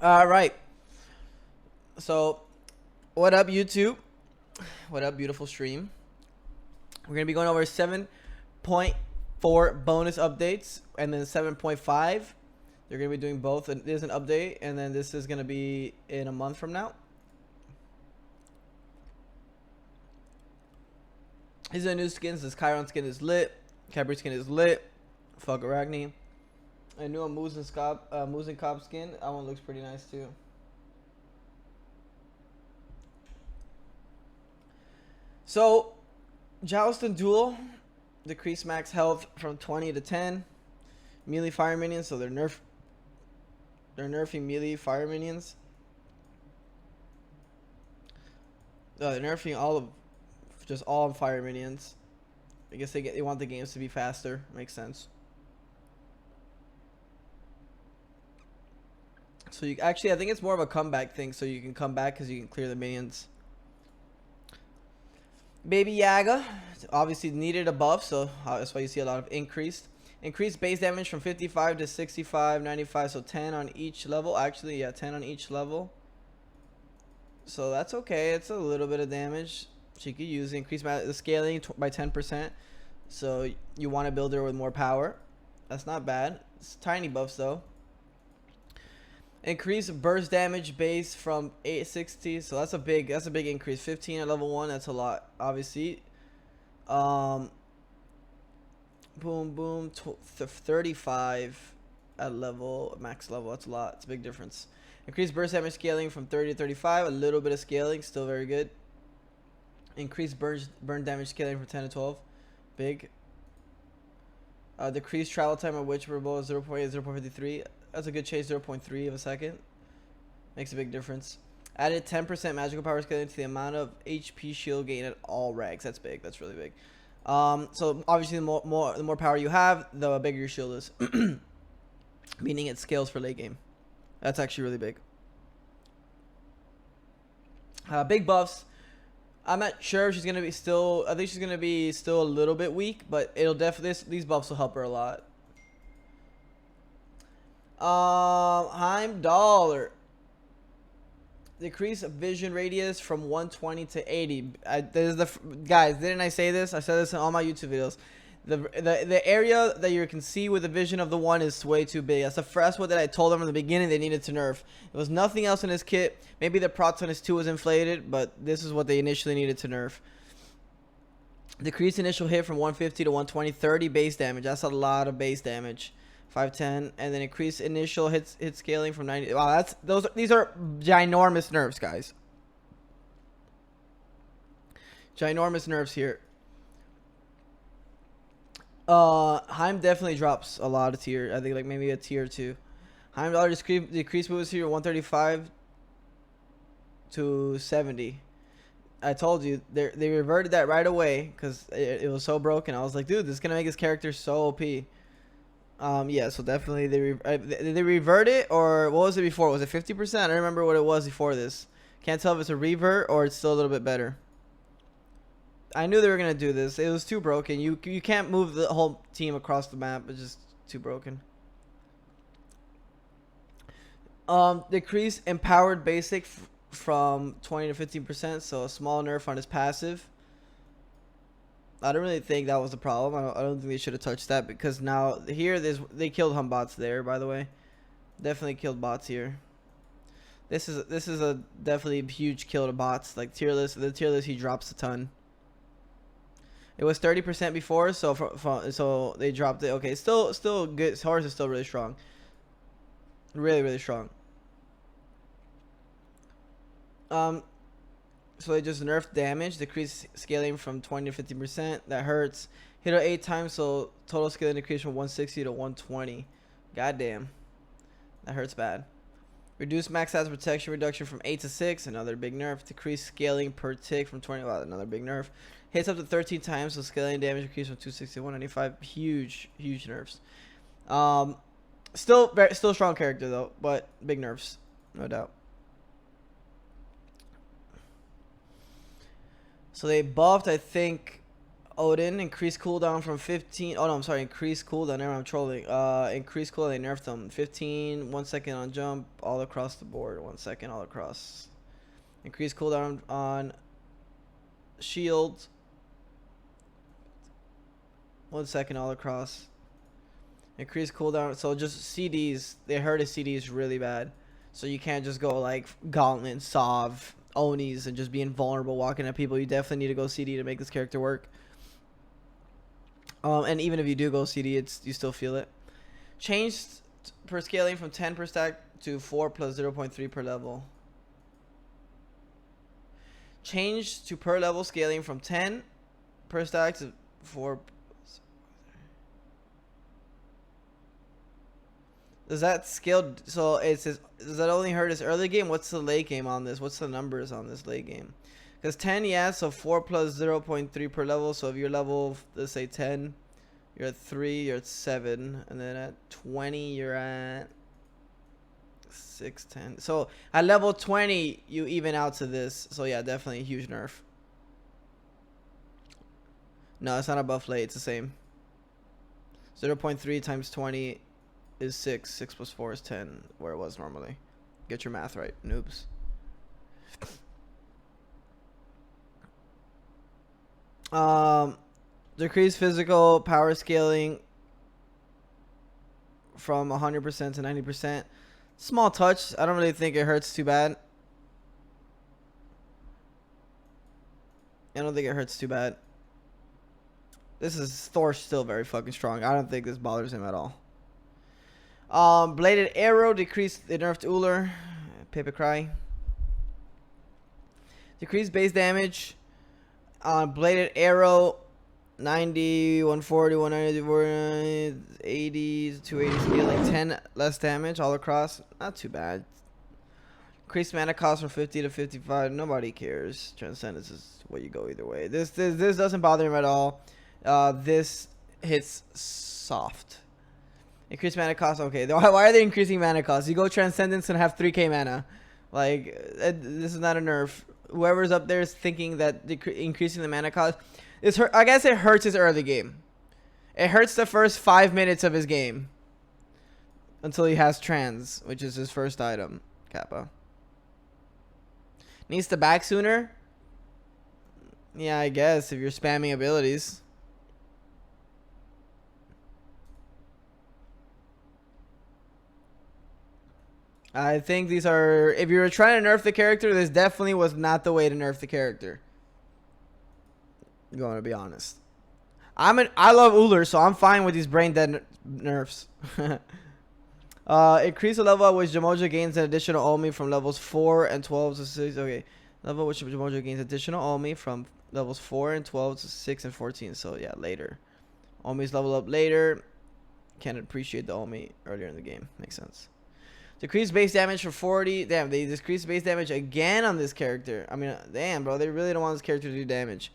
All right. So, what up, YouTube? What up, beautiful stream? We're gonna be going over 7.4 bonus updates and then 7.5. They're gonna be doing both. And there's an update, and then this is gonna be in a month from now. These are the new skins. This Chiron skin is lit. Capri skin is lit. Fuck Arachne. A new Muzen Cop skin. That one looks pretty nice too. So, Joust and Duel decrease max health from 20 to 10. Melee fire minions, so they're nerfing melee fire minions. They're nerfing all fire minions. I guess they want the games to be faster. Makes sense. So I think it's more of a comeback thing. So you can come back because you can clear the minions. Baby Yaga, obviously needed a buff, so that's why you see a lot of increased base damage from 55 to 65, 95, so 10 on each level. Actually, yeah, 10 on each level. So that's okay. It's a little bit of damage. She could use the scaling by 10%. So you want to build her with more power. That's not bad. It's tiny buffs though. Increase burst damage base from 860, so that's a big increase. 15 at level 1, that's a lot, obviously. Boom boom 35 at max level, that's a lot. It's a big difference. Increase burst damage scaling from 30 to 35, a little bit of scaling, still very good. Increase burn damage scaling from 10 to 12, big. Decrease travel time of Witch Rebel 0.8, 0.53. That's a good chase, 0.3 of a second. Makes a big difference. Added 10% magical power scaling to the amount of HP shield gain at all ranks. That's big. That's really big. So obviously the more power you have, the bigger your shield is. Meaning it scales for late game. That's actually really big. Big buffs. I'm not sure if she's gonna be still. I think she's gonna be still a little bit weak, but it'll definitely these buffs will help her a lot. Heimdallr. Decrease vision radius from 120 to 80. Guys, didn't I say this? I said this in all my YouTube videos. The area that you can see with the vision of the one is way too big. That's the first one that I told them from the beginning they needed to nerf. There was nothing else in this kit. Maybe the procs on his 2 was inflated, but this is what they initially needed to nerf. Decrease initial hit from 150 to 120, 30 base damage. That's a lot of base damage. 510, and then increase initial hit scaling from 90. Wow, these are ginormous nerfs, guys. Ginormous nerfs here. Heim definitely drops a lot of tier. I think like maybe a tier 2. Heimdallr decrease moves here 135 to 70. I told you they reverted that right away because it was so broken. I was like, dude, this is gonna make his character so OP. Yeah, so definitely did they revert it, or what was it before? Was it 50%? I don't remember what it was before this. Can't tell if it's a revert or it's still a little bit better. I knew they were gonna do this. It was too broken. You can't move the whole team across the map. It's just too broken. Decrease empowered basic from 20 to 15%. So a small nerf on his passive. I don't really think that was the problem. I don't think they should have touched that because now here they killed bots there, by the way. Definitely killed bots here. This is a definitely huge kill to bots. Like the tier list he drops a ton. It was 30% before, so they dropped it. Okay, still good. His horse is still really strong. Really strong. So they just nerfed damage, decrease scaling from 20 to 50%. That hurts. Hit her 8 times, so total scaling decrease from 160 to 120. Goddamn. That hurts bad. Reduce max stats protection reduction from 8 to 6. Another big nerf. Decrease scaling per tick from 20. Wow, another big nerf. Hits up to 13 times, so scaling damage decrease from 260 to 195. Huge nerfs. Still strong character though, but big nerfs, no doubt. So they buffed, I think, Odin, increased cooldown from 15. Oh no, I'm sorry, increased cooldown. Never mind, I'm trolling. Increased cooldown, they nerfed them. 15, 1 second on jump, all across the board. 1 second, all across. Increased cooldown on shield. 1 second, all across. Increased cooldown. So just CDs, they hurt his CDs really bad. So you can't just go like Gauntlet, Sov, Onis, and just be invulnerable walking at people. You definitely need to go CD to make this character work. And even if you do go CD, you still feel it. Changed per scaling from 10 per stack to 4 plus 0.3 per level. Changed to per level scaling from 10 per stack to 4. Does that scale? So it says, does that only hurt his early game? What's the late game on this? What's the numbers on this late game? Because 10, yeah, so 4 plus 0.3 per level. So if you're level, let's say 10, you're at 3, you're at 7. And then at 20, you're at 6, 10. So at level 20, you even out to this. So yeah, definitely a huge nerf. No, it's not a buff late. It's the same. 0.3 times 20 is 6. 6 plus 4 is 10, where it was normally. Get your math right, noobs. Decrease physical power scaling from 100% to 90%. Small touch. I don't really think it hurts too bad. I don't think it hurts too bad. This is Thor still very fucking strong. I don't think this bothers him at all. Bladed arrow decreased. They nerfed Ullr. Paper cry. Decreased base damage on bladed arrow. 90, 140, 190, 80, 280 scaling. 10 less damage all across. Not too bad. Increased mana cost from 50 to 55. Nobody cares. Transcendence is what you go either way. This doesn't bother him at all. This hits soft. Increased mana cost. Okay, why are they increasing mana cost? You go Transcendence and have 3k mana. Like, this is not a nerf. Whoever's up there is thinking that increasing the mana cost is hurt. I guess it hurts his early game. It hurts the first 5 minutes of his game until he has Trans, which is his first item. Kappa needs to back sooner. Yeah, I guess if you're spamming abilities. I think these are, if you were trying to nerf the character, this definitely was not the way to nerf the character. I'm going to be honest. I love Ullr, so I'm fine with these brain dead nerfs. Increase the level at which Yemoja gains an additional Omi from levels 4 and 12 to 6. Okay. Level at which Yemoja gains additional Omi from levels 4 and 12 to 6 and 14. So yeah, later. Omi's level up later. Can't appreciate the Omi earlier in the game. Makes sense. Decrease base damage for 40. Damn, they decreased base damage again on this character. I mean, damn, bro. They really don't want this character to do damage.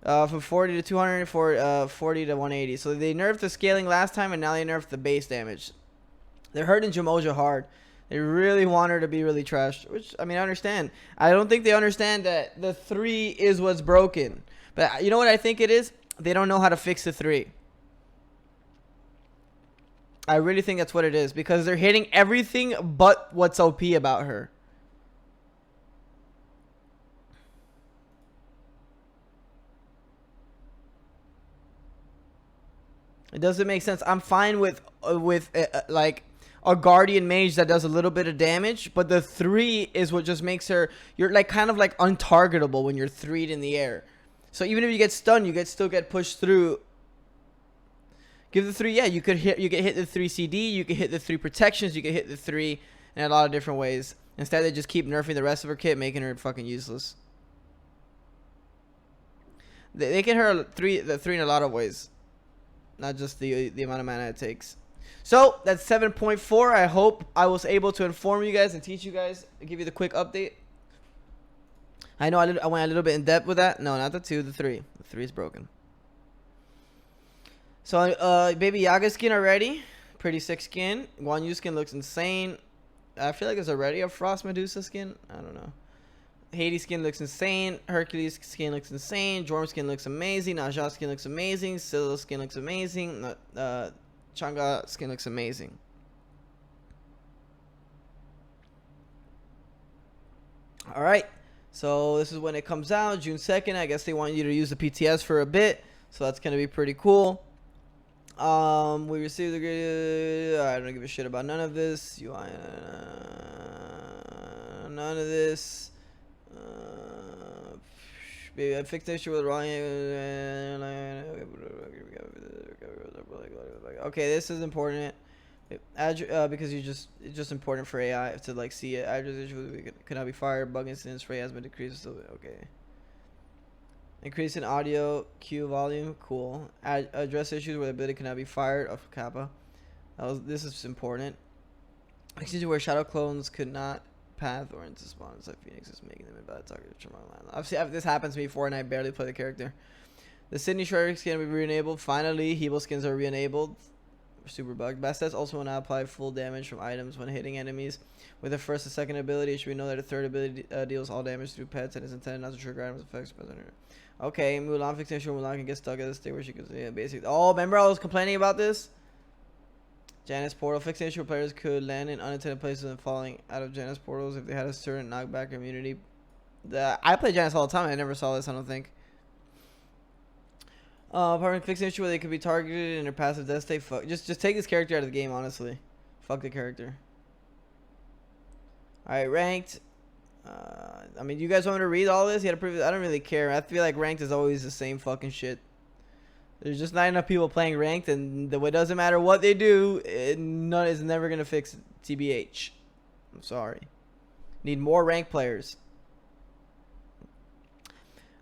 From 40 to 200, 40 to 180. So they nerfed the scaling last time, and now they nerfed the base damage. They're hurting Yemoja hard. They really want her to be really trashed, which, I mean, I understand. I don't think they understand that the 3 is what's broken. But you know what I think it is? They don't know how to fix the 3. I really think that's what it is, because they're hitting everything but what's OP about her. It doesn't make sense. I'm fine with like a guardian mage that does a little bit of damage, but the 3 is what just makes her, you're like kind of like untargetable when you're 3'd in the air. So even if you get stunned, you still get pushed through. Give the 3, yeah, you could hit the 3 CD, you could hit the 3 protections, you could hit the 3 in a lot of different ways. Instead, they just keep nerfing the rest of her kit, making her fucking useless. They can hurt the 3 in a lot of ways, not just the amount of mana it takes. So that's 7.4. I hope I was able to inform you guys and teach you guys, and give you the quick update. I know I went a little bit in depth with that. No, not the 2, the 3. The 3 is broken. So, baby Yaga skin already. Pretty sick skin. Guan Yu skin looks insane. I feel like there's already a Frost Medusa skin. I don't know. Hades skin looks insane. Hercules skin looks insane. Jorm skin looks amazing. Naja skin looks amazing. Scylla skin looks amazing. Chang'e skin looks amazing. All right. So this is when it comes out, June 2nd. I guess they want you to use the PTS for a bit. So that's going to be pretty cool. We received the great... I don't give a shit about none of this. UI... none of this. I fixed the issue with wrong. Okay, this is important. Because it's just important for AI to like see it. Address issue could not be fired. Bug incidents rate has been decreased. So okay. Increase in audio queue volume. Cool. Address issues where the ability cannot be fired. Of Kappa. This is important. Excuse me, where shadow clones could not path or into spawn inside Phoenix is making them invalid target. I've seen this happens to me before and I barely play the character. The Sydney Shredder skin will be re-enabled. Finally, Hebel skins are re-enabled. Super bugged. Best stats also will now apply full damage from items when hitting enemies with the first and second ability. It should be known that the third ability deals all damage through pets and is intended not to trigger items effects. Okay, Mulan fixation. Mulan can get stuck at the state where she can basically. Oh, remember I was complaining about this? Janus portal fixation where players could land in unintended places and falling out of Janus portals if they had a certain knockback immunity. I play Janus all the time. I never saw this. I don't think. Apartment fixation where they could be targeted in their passive death state. Fuck. Just take this character out of the game, honestly. Fuck the character. Alright, ranked. I mean, you guys want me to read all this? I don't really care. I feel like ranked is always the same fucking shit. There's just not enough people playing ranked, and it doesn't matter what they do. None is never gonna fix TBH. I'm sorry. Need more ranked players.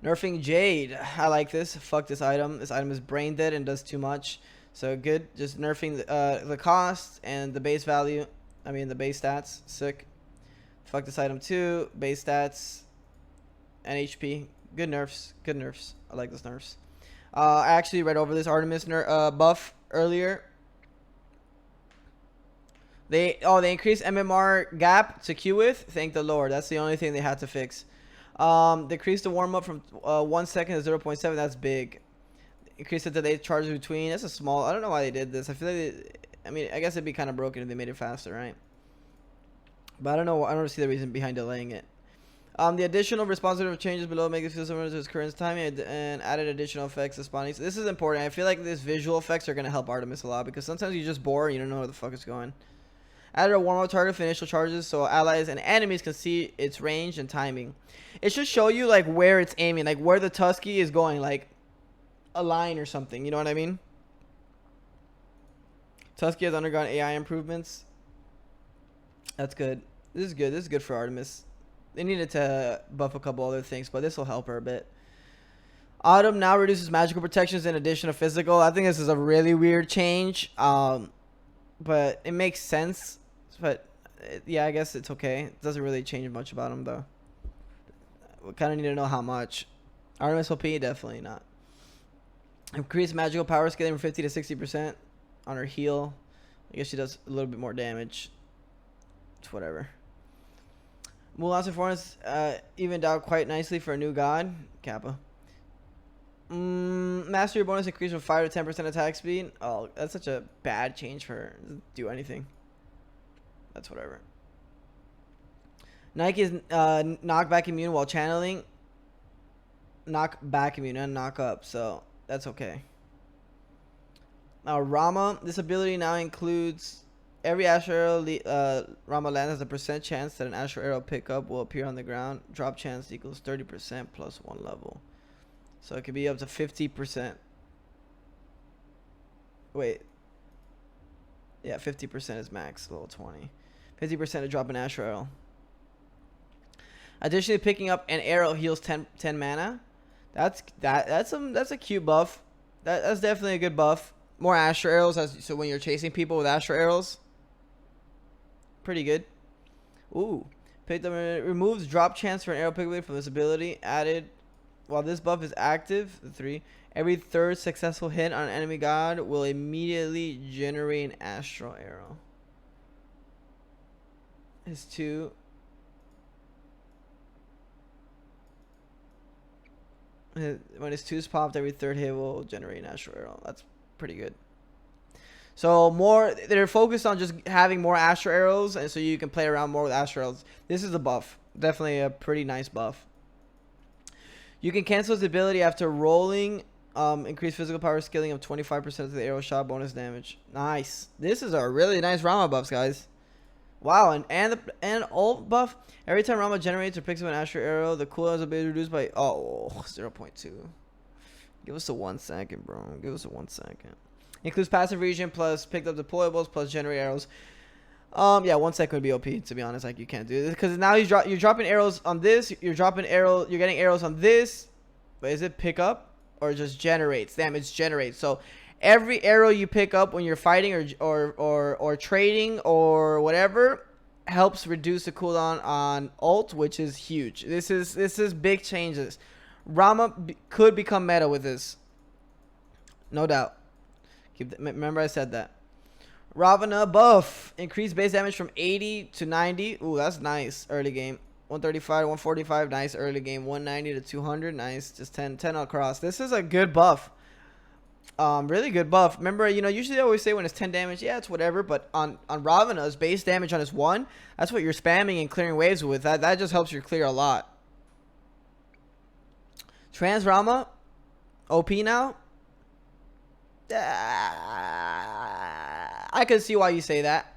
Nerfing Jade. I like this. Fuck this item. This item is brain dead and does too much. So good. Just nerfing the cost and the base value. I mean the base stats. Sick. Fuck this item too. Base stats and HP. Good nerfs. Good nerfs. I like this nerfs. I actually read over this Artemis buff earlier. They increased MMR gap to Q with. Thank the Lord. That's the only thing they had to fix. Decrease the warm up from 1 second to 0.7. That's big. Increase the delay charge between. That's a small. I don't know why they did this. I feel like I guess it'd be kind of broken if they made it faster, right? But I don't know. I don't see the reason behind delaying it. The additional responsive changes below make it feel similar to its current timing and added additional effects to spawning. So this is important. I feel like these visual effects are gonna help Artemis a lot because sometimes you just bore and you don't know where the fuck it's going. Added a warm-up target for initial charges so allies and enemies can see its range and timing. It should show you like where it's aiming, like where the Tusky is going, like a line or something. You know what I mean? Tusky has undergone AI improvements. That's good. This is good. This is good for Artemis. They needed to buff a couple other things, but this will help her a bit. Autumn now reduces magical protections in addition to physical. I think this is a really weird change, but it makes sense. But yeah, I guess it's okay. It doesn't really change much about him though. We kind of need to know how much. Artemis OP, definitely not. Increase magical power scaling from 50 to 60% on her heal. I guess she does a little bit more damage. It's whatever. Mulan's performance evened out quite nicely for a new god. Kappa. Mastery bonus increase from 5 to 10% attack speed. Oh, that's such a bad change for her. Doesn't do anything. That's whatever. Nike is knockback immune while channeling. Knockback immune and knock up, so that's okay. Now Rama, this ability now includes every astral arrow Rama lands has a percent chance that an astral arrow pickup will appear on the ground. Drop chance equals 30% plus 1 level. So it could be up to 50%. Wait. Yeah, 50% is max, level 20. 50% to drop an astral arrow. Additionally, picking up an arrow heals 10 mana. That's a cute buff. That's definitely a good buff. More astral arrows, so when you're chasing people with astral arrows, pretty good. Ooh, picked up removes drop chance for an arrow pickup from this ability. Added while this buff is active. The 3. Every third successful hit on an enemy god will immediately generate an astral arrow. His 2. When his two's popped, every third hit will generate an astral arrow. That's pretty good. So they're focused on just having more astral arrows, and so you can play around more with astral arrows. This is a buff. Definitely a pretty nice buff. You can cancel his ability after rolling. Increase physical power skilling of 25% of the arrow shot bonus damage. Nice. This is a really nice Rama buffs, guys. Wow, and ult buff. Every time Rama generates or picks up an astral arrow, the cooldown will be reduced by 0.2. Give us a 1 second, bro. Give us a 1 second. Includes passive region plus picked up deployables plus generate arrows. Yeah, 1 second would be OP, to be honest. Like, you can't do this because now you're dropping arrows on this. You're getting arrows on this. But is it pick up or just generates? Damn, it's generates. So every arrow you pick up when you're fighting or trading or whatever helps reduce the cooldown on ult, which is huge. This is big changes. Rama could become meta with this, no doubt. Remember I said that. Ravana buff. Increased base damage from 80 to 90. Ooh, that's nice. Early game. 135 to 145. Nice early game. 190 to 200. Nice. Just 10 across. This is a good buff. Really good buff. Remember, usually I always say when it's 10 damage, yeah, it's whatever. But on Ravana's base damage on his 1, that's what you're spamming and clearing waves with. That just helps you clear a lot. Trans Rama. OP now. I can see why you say that.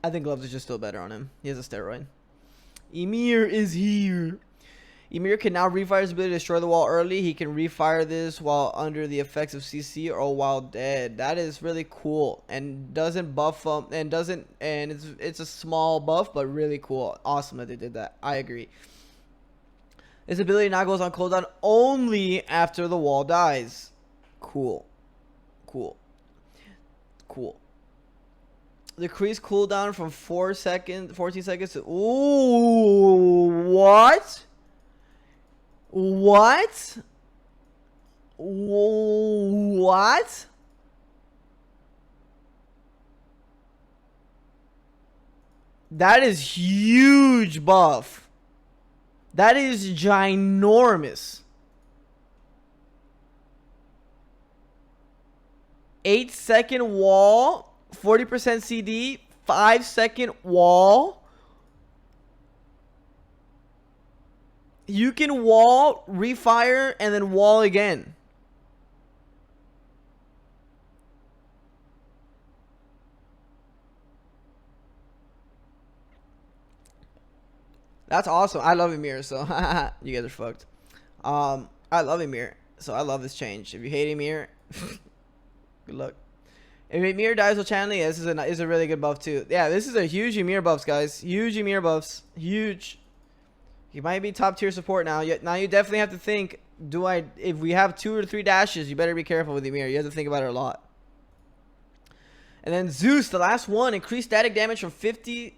I think gloves is just still better on him. He has a steroid. Ymir is here. Ymir can now refire his ability to destroy the wall early. He can refire this while under the effects of CC or while dead. That is really cool and doesn't buff and it's a small buff but really cool. Awesome that they did that. I agree. His ability now goes on cooldown only after the wall dies. Cool. Decrease cooldown from 14 seconds to... Ooh, what? That is huge buff. That is ginormous. 8-second wall, 40% CD, 5-second wall. You can wall, refire, and then wall again. That's awesome. I love Ymir, so you guys are fucked. I love Ymir, so I love this change. If you hate Ymir, good luck. If Ymir dies with channeling, this is a really good buff too. Yeah, this is a huge Ymir buffs, guys. Huge Ymir buffs. Huge. He might be top tier support now. Now you definitely have to think, if we have 2 or 3 dashes, you better be careful with Ymir. You have to think about it a lot. And then Zeus, the last one, increased static damage from 50.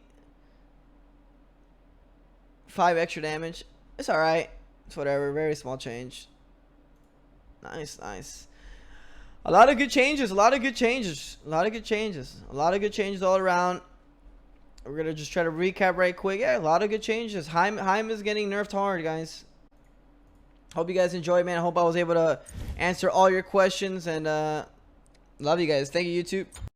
5 extra damage. It's alright. It's whatever. Very small change. Nice. A lot of good changes. A lot of good changes all around. We're going to just try to recap right quick. Yeah, a lot of good changes. Heim is getting nerfed hard, guys. Hope you guys enjoyed, man. I hope I was able to answer all your questions. And love you guys. Thank you, YouTube.